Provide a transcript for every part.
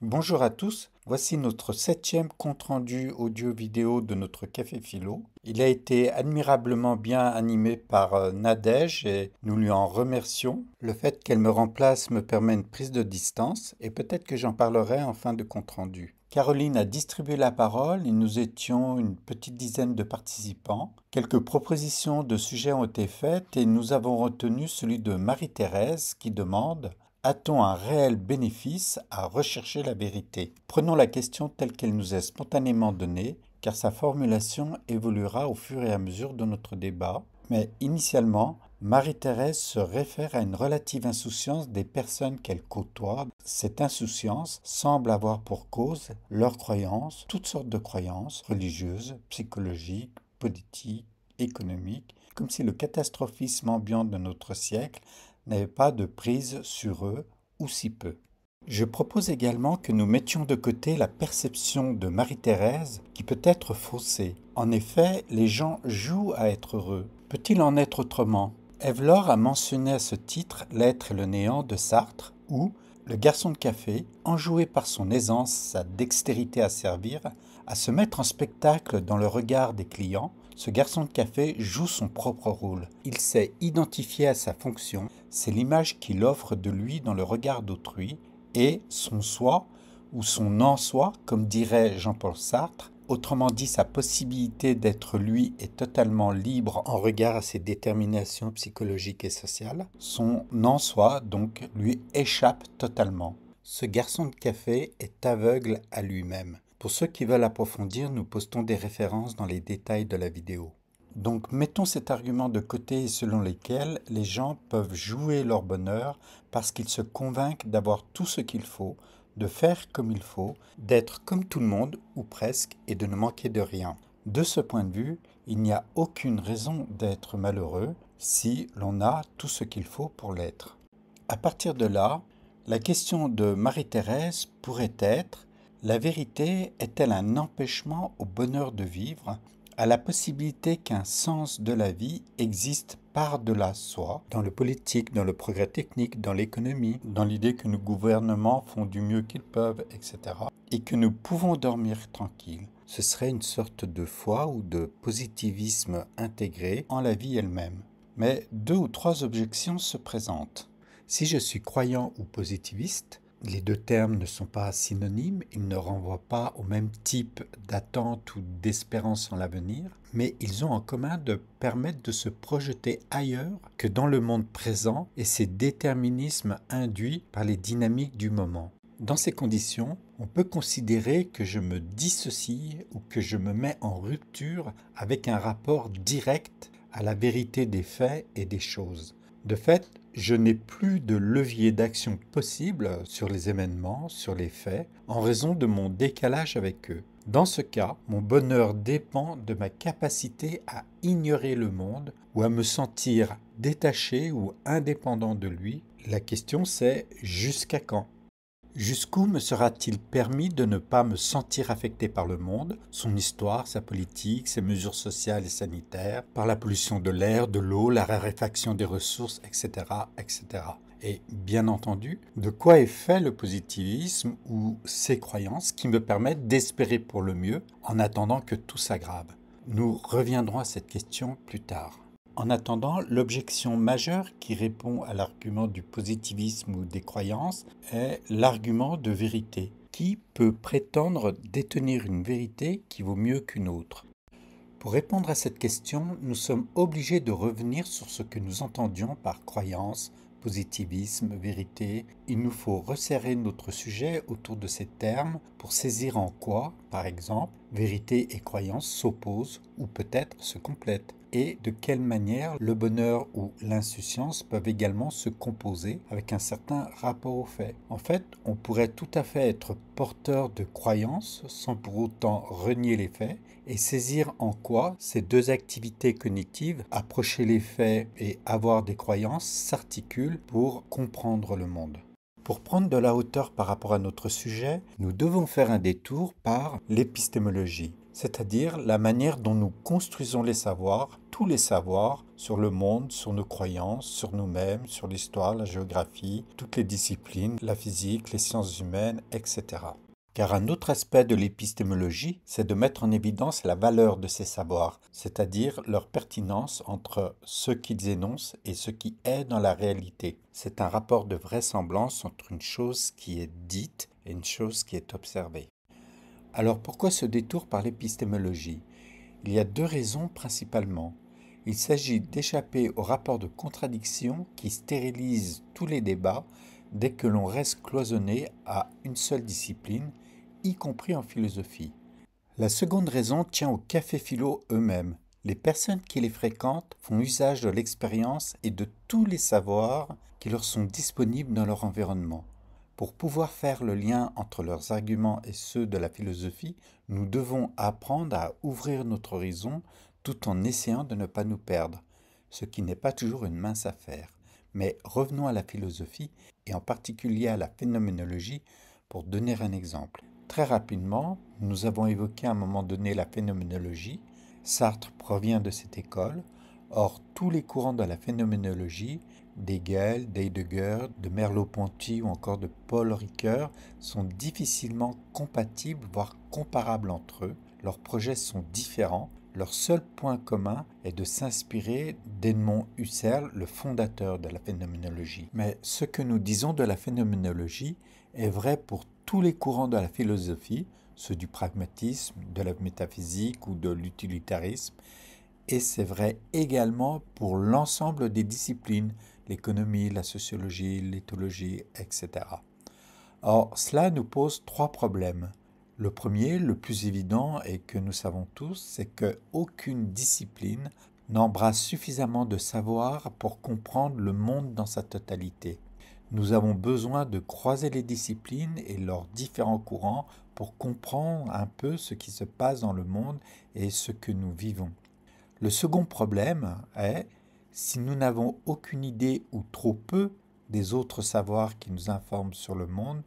Bonjour à tous, voici notre septième compte-rendu audio-vidéo de notre Café Philo. Il a été admirablement bien animé par Nadège et nous lui en remercions. Le fait qu'elle me remplace me permet une prise de distance et peut-être que j'en parlerai en fin de compte-rendu. Caroline a distribué la parole et nous étions une petite dizaine de participants. Quelques propositions de sujets ont été faites et nous avons retenu celui de Marie-Thérèse qui demande: a-t-on un réel bénéfice à rechercher la vérité? Prenons la question telle qu'elle nous est spontanément donnée, car sa formulation évoluera au fur et à mesure de notre débat. Mais initialement, Marie-Thérèse se réfère à une relative insouciance des personnes qu'elle côtoie. Cette insouciance semble avoir pour cause leurs croyances, toutes sortes de croyances, religieuses, psychologiques, politiques, économiques, comme si le catastrophisme ambiant de notre siècle n'avait pas de prise sur eux, ou si peu. Je propose également que nous mettions de côté la perception de Marie-Thérèse qui peut être faussée. En effet, les gens jouent à être heureux. Peut-il en être autrement? Ève Laure a mentionné à ce titre L'être et le néant de Sartre, où le garçon de café, enjoué par son aisance, sa dextérité à servir, à se mettre en spectacle dans le regard des clients, ce garçon de café joue son propre rôle. Il s'est identifié à sa fonction, c'est l'image qu'il offre de lui dans le regard d'autrui, et son soi, ou son en-soi, comme dirait Jean-Paul Sartre, autrement dit sa possibilité d'être lui est totalement libre en regard à ses déterminations psychologiques et sociales, son en-soi donc lui échappe totalement. Ce garçon de café est aveugle à lui-même. Pour ceux qui veulent approfondir, nous postons des références dans les détails de la vidéo. Donc mettons cet argument de côté selon lequel les gens peuvent jouer leur bonheur parce qu'ils se convainquent d'avoir tout ce qu'il faut, de faire comme il faut, d'être comme tout le monde, ou presque, et de ne manquer de rien. De ce point de vue, il n'y a aucune raison d'être malheureux si l'on a tout ce qu'il faut pour l'être. À partir de là, la question de Marie-Thérèse pourrait être: la vérité est-elle un empêchement au bonheur de vivre, à la possibilité qu'un sens de la vie existe par-delà soi, dans le politique, dans le progrès technique, dans l'économie, dans l'idée que nos gouvernements font du mieux qu'ils peuvent, etc., et que nous pouvons dormir tranquilles? Ce serait une sorte de foi ou de positivisme intégré en la vie elle-même. Mais deux ou trois objections se présentent. Si je suis croyant ou positiviste, les deux termes ne sont pas synonymes, ils ne renvoient pas au même type d'attente ou d'espérance en l'avenir, mais ils ont en commun de permettre de se projeter ailleurs que dans le monde présent et ses déterminismes induits par les dynamiques du moment. Dans ces conditions, on peut considérer que je me dissocie ou que je me mets en rupture avec un rapport direct à la vérité des faits et des choses. De fait, je n'ai plus de levier d'action possible sur les événements, sur les faits, en raison de mon décalage avec eux. Dans ce cas, mon bonheur dépend de ma capacité à ignorer le monde ou à me sentir détaché ou indépendant de lui. La question c'est: jusqu'à quand? Jusqu'où me sera-t-il permis de ne pas me sentir affecté par le monde, son histoire, sa politique, ses mesures sociales et sanitaires, par la pollution de l'air, de l'eau, la raréfaction des ressources, etc., etc. Et bien entendu, de quoi est fait le positivisme ou ses croyances qui me permettent d'espérer pour le mieux en attendant que tout s'aggrave? Nous reviendrons à cette question plus tard. En attendant, l'objection majeure qui répond à l'argument du positivisme ou des croyances est l'argument de vérité. Qui peut prétendre détenir une vérité qui vaut mieux qu'une autre? Pour répondre à cette question, nous sommes obligés de revenir sur ce que nous entendions par croyance, positivisme, vérité. Il nous faut resserrer notre sujet autour de ces termes pour saisir en quoi, par exemple, vérité et croyance s'opposent ou peut-être se complètent, et de quelle manière le bonheur ou l'insouciance peuvent également se composer avec un certain rapport aux faits. En fait, on pourrait tout à fait être porteur de croyances sans pour autant renier les faits et saisir en quoi ces deux activités cognitives, approcher les faits et avoir des croyances, s'articulent pour comprendre le monde. Pour prendre de la hauteur par rapport à notre sujet, nous devons faire un détour par l'épistémologie. c'est-à-dire la manière dont nous construisons les savoirs, tous les savoirs, sur le monde, sur nos croyances, sur nous-mêmes, sur l'histoire, la géographie, toutes les disciplines, la physique, les sciences humaines, etc. Car un autre aspect de l'épistémologie, c'est de mettre en évidence la valeur de ces savoirs, c'est-à-dire leur pertinence entre ce qu'ils énoncent et ce qui est dans la réalité. C'est un rapport de vraisemblance entre une chose qui est dite et une chose qui est observée. Alors pourquoi ce détour par l'épistémologie? Il y a deux raisons principalement. Il s'agit d'échapper au rapport de contradiction qui stérilise tous les débats dès que l'on reste cloisonné à une seule discipline, y compris en philosophie. La seconde raison tient aux cafés philo eux-mêmes. Les personnes qui les fréquentent font usage de l'expérience et de tous les savoirs qui leur sont disponibles dans leur environnement. Pour pouvoir faire le lien entre leurs arguments et ceux de la philosophie, nous devons apprendre à ouvrir notre horizon tout en essayant de ne pas nous perdre, ce qui n'est pas toujours une mince affaire. Mais revenons à la philosophie et en particulier à la phénoménologie pour donner un exemple. Très rapidement, nous avons évoqué à un moment donné la phénoménologie. Sartre provient de cette école. Or, tous les courants de la phénoménologie, d'Hegel, d'Heidegger, de Merleau-Ponty ou encore de Paul Ricoeur, sont difficilement compatibles, voire comparables entre eux. Leurs projets sont différents. Leur seul point commun est de s'inspirer d'Edmond Husserl, le fondateur de la phénoménologie. Mais ce que nous disons de la phénoménologie est vrai pour tous les courants de la philosophie, ceux du pragmatisme, de la métaphysique ou de l'utilitarisme, et c'est vrai également pour l'ensemble des disciplines, l'économie, la sociologie, l'éthologie, etc. Or, cela nous pose trois problèmes. Le premier, le plus évident et que nous savons tous, c'est qu'aucune discipline n'embrasse suffisamment de savoir pour comprendre le monde dans sa totalité. Nous avons besoin de croiser les disciplines et leurs différents courants pour comprendre un peu ce qui se passe dans le monde et ce que nous vivons. Le second problème est, si nous n'avons aucune idée ou trop peu des autres savoirs qui nous informent sur le monde,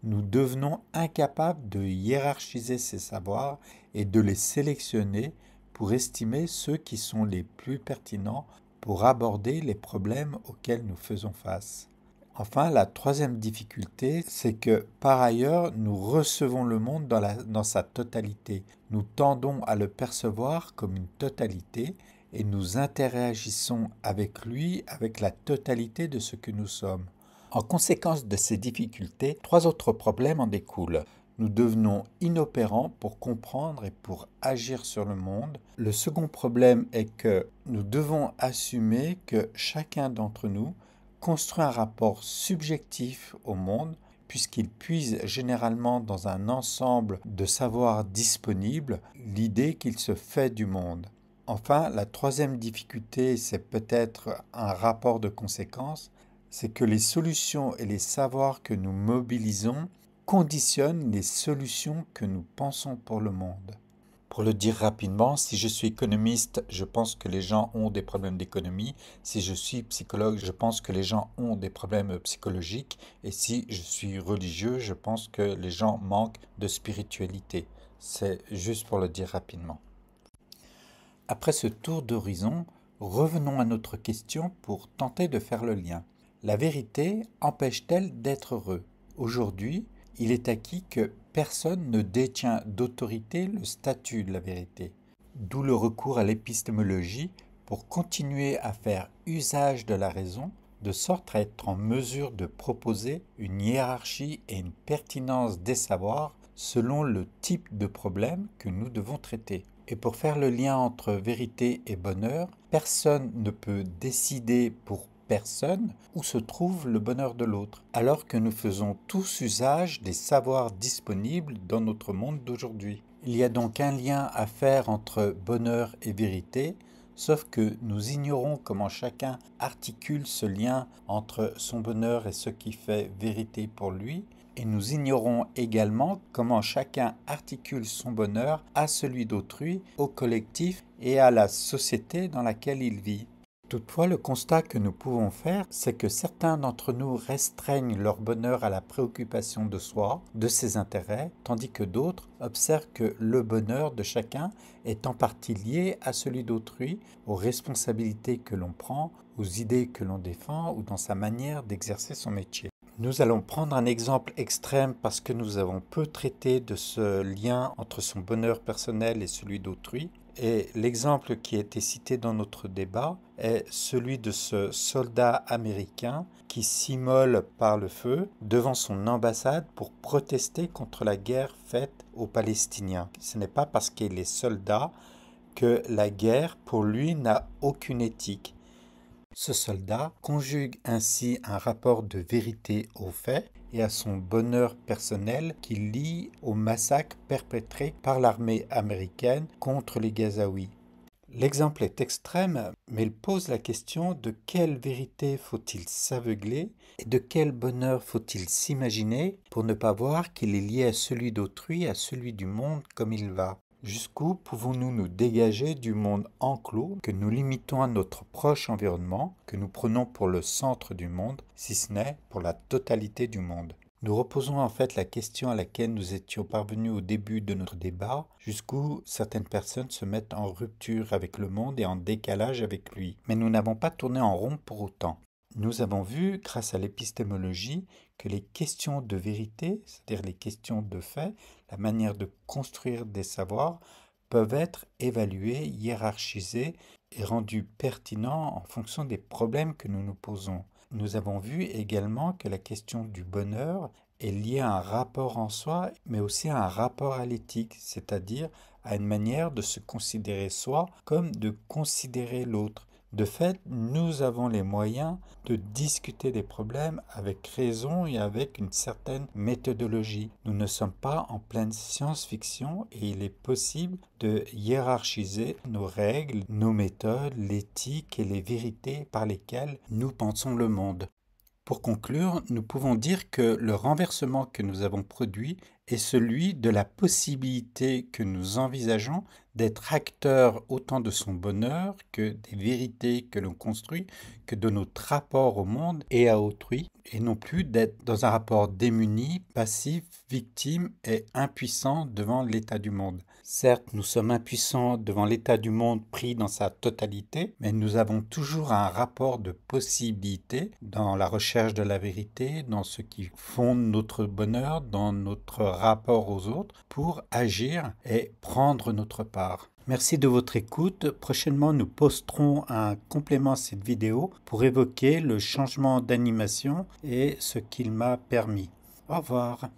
nous devenons incapables de hiérarchiser ces savoirs et de les sélectionner pour estimer ceux qui sont les plus pertinents pour aborder les problèmes auxquels nous faisons face. Enfin, la troisième difficulté, c'est que par ailleurs, nous recevons le monde dans sa totalité. Nous tendons à le percevoir comme une totalité et nous interagissons avec lui avec la totalité de ce que nous sommes. En conséquence de ces difficultés, trois autres problèmes en découlent. Nous devenons inopérants pour comprendre et pour agir sur le monde. Le second problème est que nous devons assumer que chacun d'entre nous construit un rapport subjectif au monde, puisqu'il puise généralement dans un ensemble de savoirs disponibles l'idée qu'il se fait du monde. Enfin, la troisième difficulté, c'est peut-être un rapport de conséquence, c'est que les solutions et les savoirs que nous mobilisons conditionnent les solutions que nous pensons pour le monde. Pour le dire rapidement, si je suis économiste, je pense que les gens ont des problèmes d'économie. Si je suis psychologue, je pense que les gens ont des problèmes psychologiques. Et si je suis religieux, je pense que les gens manquent de spiritualité. C'est juste pour le dire rapidement. Après ce tour d'horizon, revenons à notre question pour tenter de faire le lien. La vérité empêche-t-elle d'être heureux? Aujourd'hui, il est acquis que personne ne détient d'autorité le statut de la vérité. D'où le recours à l'épistémologie pour continuer à faire usage de la raison, de sorte à être en mesure de proposer une hiérarchie et une pertinence des savoirs selon le type de problème que nous devons traiter. Et pour faire le lien entre vérité et bonheur, personne ne peut décider pour personne où se trouve le bonheur de l'autre, alors que nous faisons tous usage des savoirs disponibles dans notre monde d'aujourd'hui. Il y a donc un lien à faire entre bonheur et vérité, sauf que nous ignorons comment chacun articule ce lien entre son bonheur et ce qui fait vérité pour lui, et nous ignorons également comment chacun articule son bonheur à celui d'autrui, au collectif et à la société dans laquelle il vit. Toutefois, le constat que nous pouvons faire, c'est que certains d'entre nous restreignent leur bonheur à la préoccupation de soi, de ses intérêts, tandis que d'autres observent que le bonheur de chacun est en partie lié à celui d'autrui, aux responsabilités que l'on prend, aux idées que l'on défend ou dans sa manière d'exercer son métier. Nous allons prendre un exemple extrême parce que nous avons peu traité de ce lien entre son bonheur personnel et celui d'autrui. Et l'exemple qui a été cité dans notre débat est celui de ce soldat américain qui s'immole par le feu devant son ambassade pour protester contre la guerre faite aux Palestiniens. Ce n'est pas parce qu'il est soldat que la guerre, pour lui, n'a aucune éthique. Ce soldat conjugue ainsi un rapport de vérité aux faits et à son bonheur personnel qui lie au massacre perpétré par l'armée américaine contre les Gazaouis. L'exemple est extrême, mais il pose la question de quelle vérité faut-il s'aveugler et de quel bonheur faut-il s'imaginer pour ne pas voir qu'il est lié à celui d'autrui, à celui du monde comme il va. Jusqu'où pouvons-nous nous dégager du monde enclos que nous limitons à notre proche environnement, que nous prenons pour le centre du monde, si ce n'est pour la totalité du monde? Nous reposons en fait la question à laquelle nous étions parvenus au début de notre débat, jusqu'où certaines personnes se mettent en rupture avec le monde et en décalage avec lui. Mais nous n'avons pas tourné en rond pour autant. Nous avons vu, grâce à l'épistémologie, que les questions de vérité, c'est-à-dire les questions de fait, la manière de construire des savoirs, peuvent être évaluées, hiérarchisées et rendues pertinents en fonction des problèmes que nous nous posons. Nous avons vu également que la question du bonheur est liée à un rapport en soi, mais aussi à un rapport à l'éthique, c'est-à-dire à une manière de se considérer soi comme de considérer l'autre. De fait, nous avons les moyens de discuter des problèmes avec raison et avec une certaine méthodologie. Nous ne sommes pas en pleine science-fiction et il est possible de hiérarchiser nos règles, nos méthodes, l'éthique et les vérités par lesquelles nous pensons le monde. Pour conclure, nous pouvons dire que le renversement que nous avons produit est celui de la possibilité que nous envisageons d'être acteurs autant de son bonheur que des vérités que l'on construit, que de notre rapport au monde et à autrui, et non plus d'être dans un rapport démuni, passif, victime et impuissant devant l'état du monde. Certes, nous sommes impuissants devant l'état du monde pris dans sa totalité, mais nous avons toujours un rapport de possibilité dans la recherche de la vérité, dans ce qui fonde notre bonheur, dans notre rapport aux autres, pour agir et prendre notre part. Merci de votre écoute. Prochainement, nous posterons un complément à cette vidéo pour évoquer le changement d'animation et ce qu'il m'a permis. Au revoir.